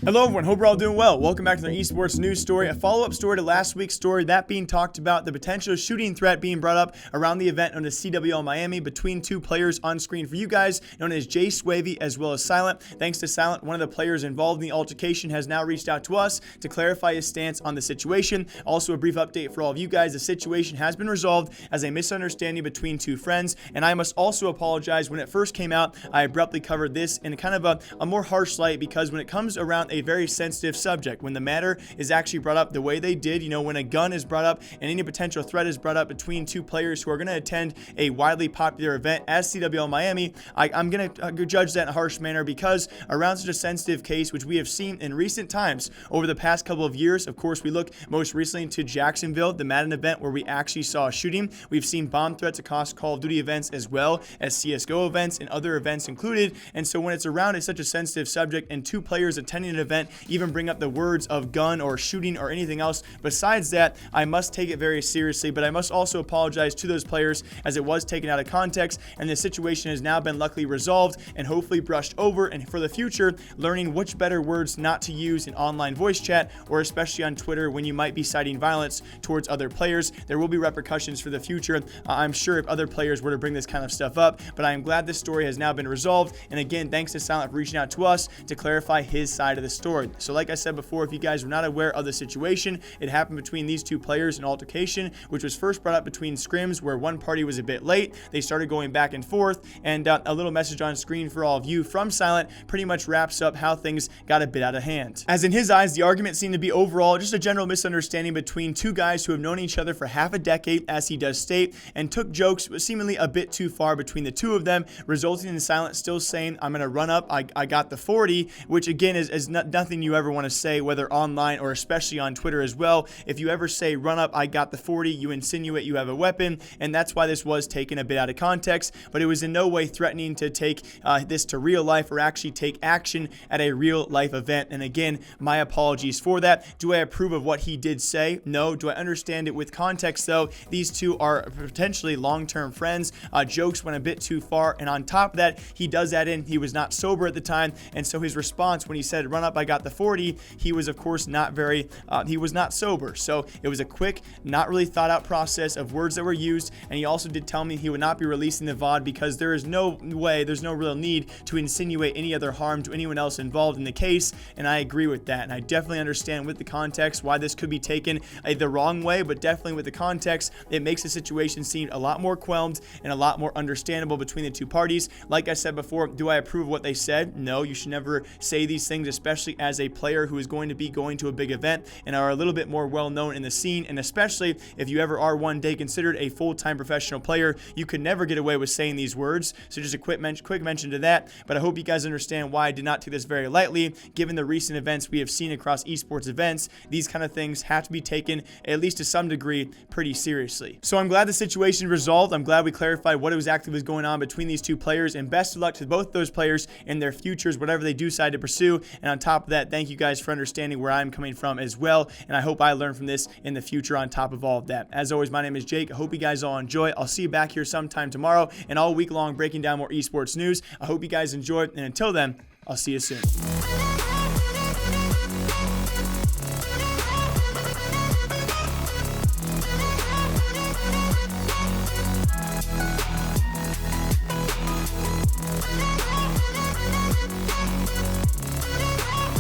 Hello everyone, hope we're all doing well. Welcome back to the esports news story, a follow-up story to last week's story, that being talked about the potential shooting threat being brought up around the event known as CWL Miami between two players on screen for you guys, known as Jay Swavey as well as Silent. Thanks to Silent, one of the players involved in the altercation has now reached out to us to clarify his stance on the situation. Also a brief update for all of you guys, the situation has been resolved as a misunderstanding between two friends, and I must also apologize. When it first came out, I abruptly covered this in kind of a more harsh light, because when it comes around a very sensitive subject, when the matter is actually brought up the way they did, when a gun is brought up and any potential threat is brought up between two players who are going to attend a widely popular event as CWL Miami, I'm going to judge that in a harsh manner, because around such a sensitive case, which we have seen in recent times over the past couple of years, of course, we look most recently to Jacksonville, the Madden event where we actually saw a shooting. We've seen bomb threats across Call of Duty events as well as CSGO events and other events included. And so when it's around such a sensitive subject and two players attending an event even bring up the words of gun or shooting or anything else besides that, I must take it very seriously. But I must also apologize to those players, as it was taken out of context, and the situation has now been luckily resolved and hopefully brushed over, and for the future, learning which better words not to use in online voice chat or especially on Twitter when you might be citing violence towards other players. There will be repercussions for the future, I'm sure, if other players were to bring this kind of stuff up, but I am glad this story has now been resolved. And again, thanks to Silent for reaching out to us to clarify his side of the story. So like I said before, if you guys were not aware of the situation, it happened between these two players, an altercation which was first brought up between scrims where one party was a bit late. They started going back and forth, and a little message on screen for all of you from Silent pretty much wraps up how things got a bit out of hand. As in his eyes, the argument seemed to be overall just a general misunderstanding between two guys who have known each other for half a decade, as he does state, and took jokes seemingly a bit too far between the two of them, resulting in Silent still saying, "I'm going to run up, I got the 40, which again is nothing you ever want to say, whether online or especially on Twitter as well. If you ever say run up, I got the 40, you insinuate you have a weapon, and that's why this was taken a bit out of context, but it was in no way threatening to take this to real life or actually take action at a real life event. And again, my apologies for that. Do I approve of what he did say? No. Do I understand it with context though? These two are potentially long-term friends. Jokes went a bit too far, and on top of that, he does add in he was not sober at the time, and so his response when he said run up, I got the 40, he was of course not he was not sober. So it was a quick, not really thought out process of words that were used, and he also did tell me he would not be releasing the VOD because there is no way, there's no real need to insinuate any other harm to anyone else involved in the case, and I agree with that. And I definitely understand with the context why this could be taken the wrong way, but definitely with the context, it makes the situation seem a lot more quelled and a lot more understandable between the two parties. Like I said before, do I approve of what they said? No, you should never say these things, especially as a player who is going to be going to a big event and are a little bit more well known in the scene, and especially if you ever are one day considered a full-time professional player, you could never get away with saying these words. So just a quick mention to that, but I hope you guys understand why I did not take this very lightly. Given the recent events we have seen across esports events, these kind of things have to be taken, at least to some degree, pretty seriously. So I'm glad the situation resolved. I'm glad we clarified what exactly was going on between these two players, and best of luck to both those players in their futures, whatever they do decide to pursue. And on top of that, thank you guys for understanding where I'm coming from as well, and I hope I learn from this in the future on top of all of that. As always, my name is Jake. I hope you guys all enjoy. I'll see you back here sometime tomorrow and all week long breaking down more esports news. I hope you guys enjoy, and until then, I'll see you soon.